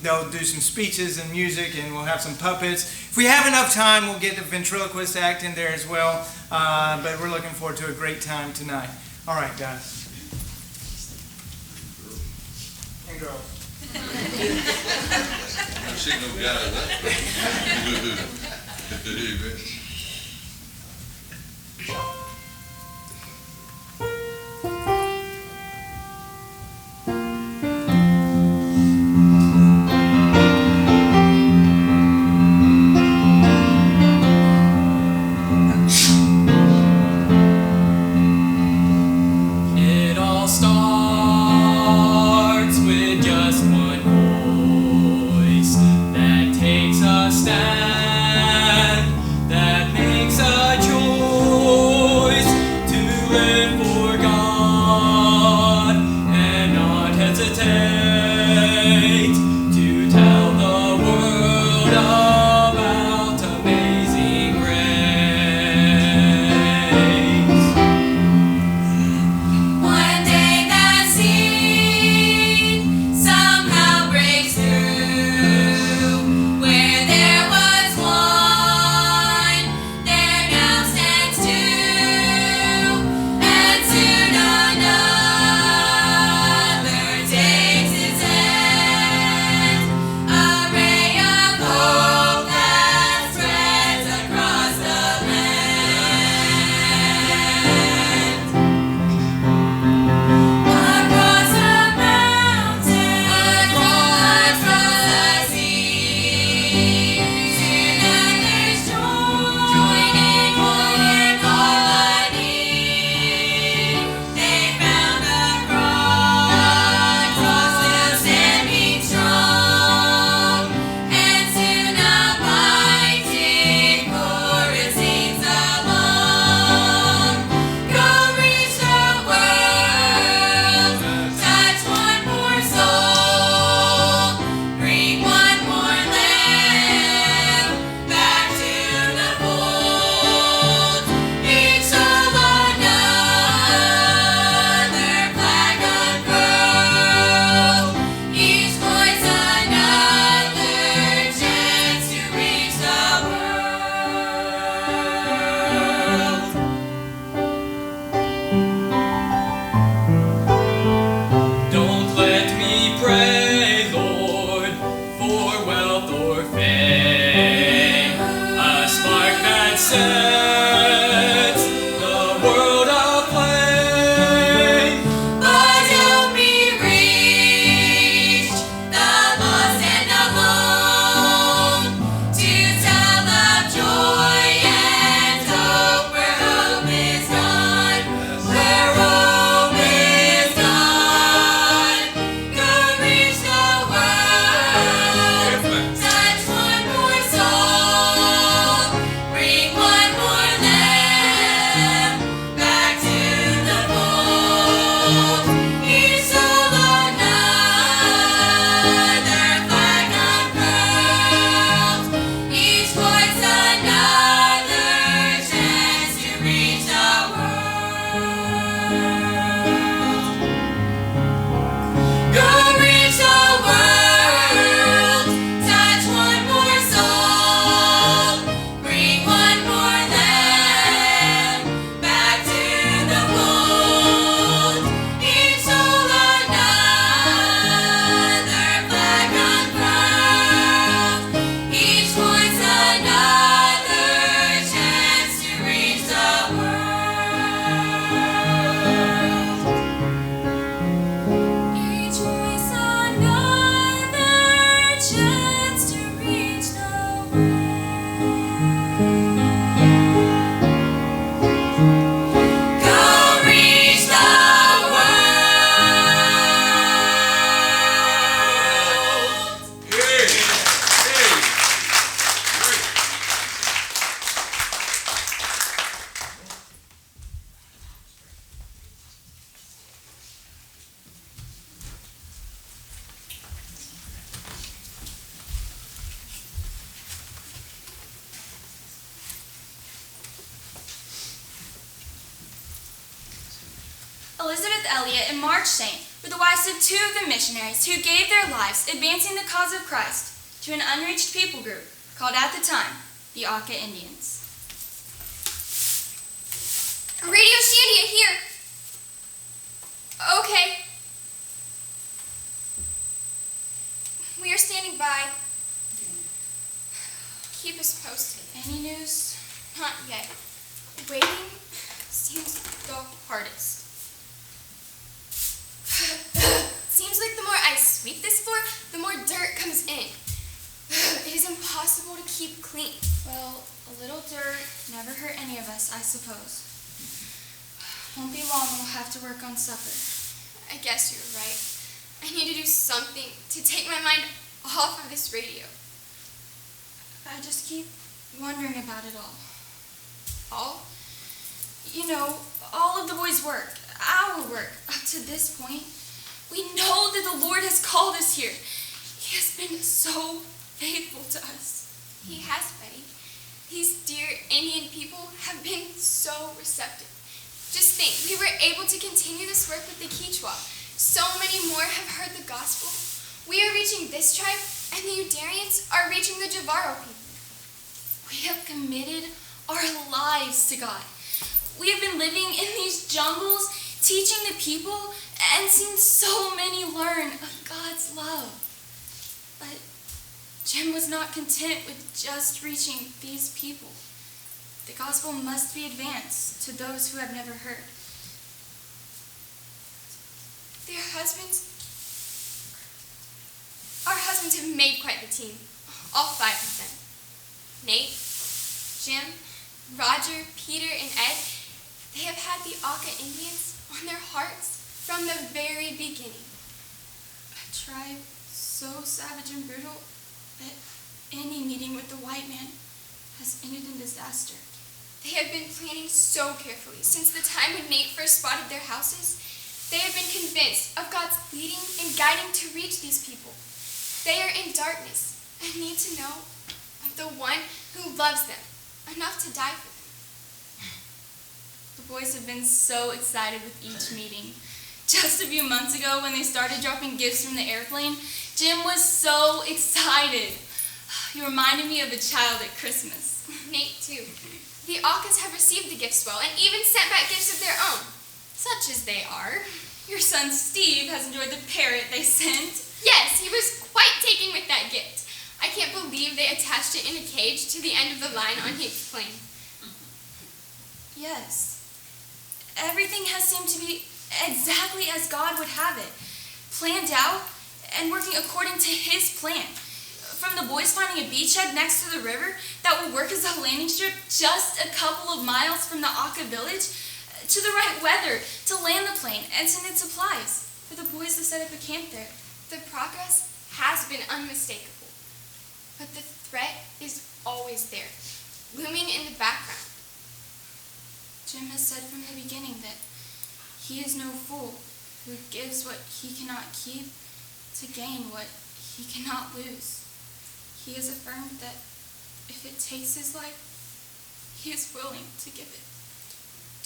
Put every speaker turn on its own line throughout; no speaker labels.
They'll do some speeches and music, and we'll have some puppets. If we have enough time, we'll get the ventriloquist act in there as well. But we're looking forward to a great time tonight. All right, guys. And girls.
I've seen no guys that.
Elizabeth Elliott and Marge Saint, were the wives of two of the missionaries who gave their lives advancing the cause of Christ to an unreached people group called at the time the Auca Indians.
Radio Shandia here. Okay. We are standing by. Keep us posted.
Any news?
Not yet. Waiting seems the hardest. Seems like the more I sweep this floor, the more dirt comes in. It is impossible to keep clean.
Well, a little dirt never hurt any of us, I suppose. Won't be long and we'll have to work on supper.
I guess you're right. I need to do something to take my mind off of this radio.
I just keep wondering about it all.
All?
You know, all of the boys' work, our work, up to this point. We know that the Lord has called us here. He has been so faithful to us.
He has, Betty. These dear Indian people have been so receptive. Just think, we were able to continue this work with the Quechua. So many more have heard the gospel. We are reaching this tribe, and the Udarians are reaching the Javaro people.
We have committed our lives to God. We have been living in these jungles, teaching the people, and seen so many learn of God's love. But Jim was not content with just reaching these people. The gospel must be advanced to those who have never heard.
Their husbands, our husbands have made quite the team. All 5 of them. Nate, Jim, Roger, Peter, and Ed, they have had the Auca Indians on their hearts from the very beginning.
A tribe so savage and brutal that any meeting with the white man has ended in disaster.
They have been planning so carefully since the time when Nate first spotted their houses. They have been convinced of God's leading and guiding to reach these people. They are in darkness and need to know of the one who loves them enough to die for them.
The boys have been so excited with each meeting. Just a few months ago, when they started dropping gifts from the airplane, Jim was so excited. He reminded me of a child at Christmas.
Nate, too. The Aucas have received the gifts well and even sent back gifts of their own, such as they are.
Your son Steve has enjoyed the parrot they sent.
Yes, he was quite taken with that gift. I can't believe they attached it in a cage to the end of the line on his plane.
Yes. Everything has seemed to be exactly as God would have it, planned out and working according to his plan. From the boys finding a beachhead next to the river that will work as a landing strip just a couple of miles from the Auca village, to the right weather to land the plane and send in supplies for the boys to set up a camp there.
The progress has been unmistakable, but the threat is always there, looming in the background.
Jim has said from the beginning that he is no fool who gives what he cannot keep to gain what he cannot lose. He has affirmed that if it takes his life, he is willing to give it.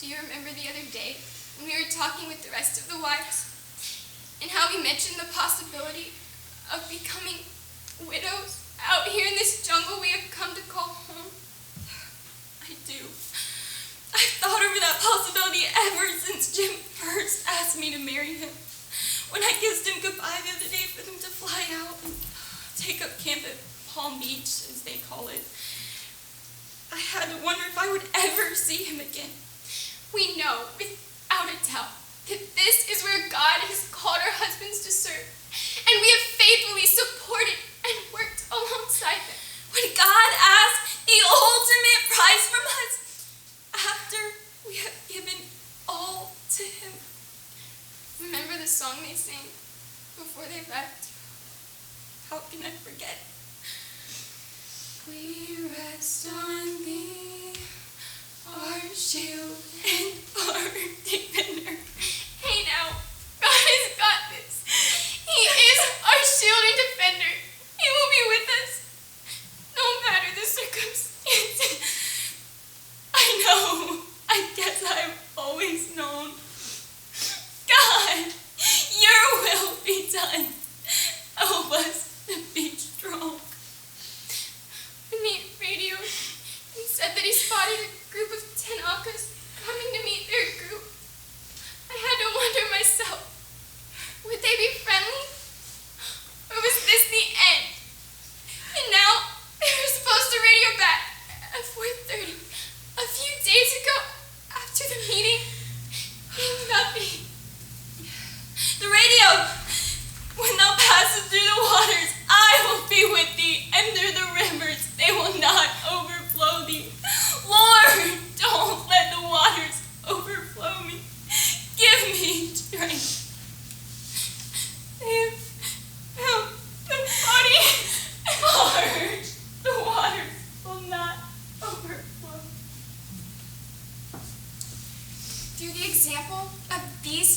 Do you remember the other day when we were talking with the rest of the wives and how we mentioned the possibility of becoming widows out here in this jungle we have come to call home?
I do. I've thought over that possibility ever since Jim first asked me to marry him. When I kissed him goodbye the other day for them to fly out and take up camp at Palm Beach, as they call it, I had to wonder if I would ever see him again.
We know, without a doubt, that this is where God has called our husbands to serve, and we have faithfully supported and worked alongside them.
When God asks the ultimate price from us, after we have given all to him.
Remember the song they sang before they left?
How can I forget? We rest on thee, our shield and our defender.
Hey now, God has got this. He is our shield and defender. He will be with us, no matter the circumstances.
I know. I guess I've always known. God, you're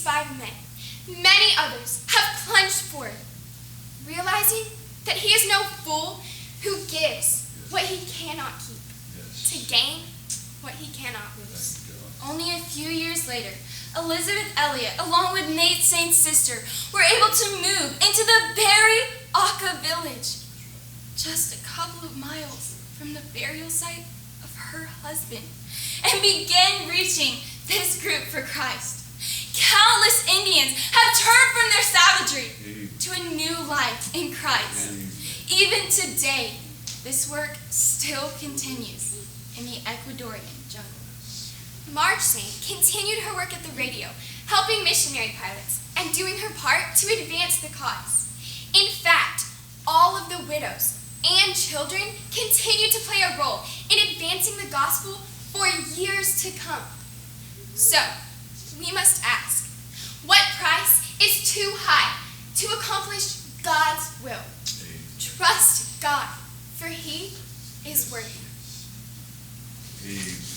5 men, many others have plunged forward, realizing that he is no fool who gives what he cannot keep to gain what he cannot lose.
Only a few years later, Elizabeth Elliot, along with Nate Saint's sister, were able to move into the Barry Aka village, just a couple of miles from the burial site of her husband, and began reaching this group for Christ. Countless Indians have turned from their savagery to a new life in Christ. Even today, this work still continues in the Ecuadorian jungle.
Marge Saint continued her work at the radio, helping missionary pilots and doing her part to advance the cause. In fact, all of the widows and children continued to play a role in advancing the gospel for years to come. So, we must ask, what price is too high to accomplish God's will? Trust God, for he is worthy.
Amen.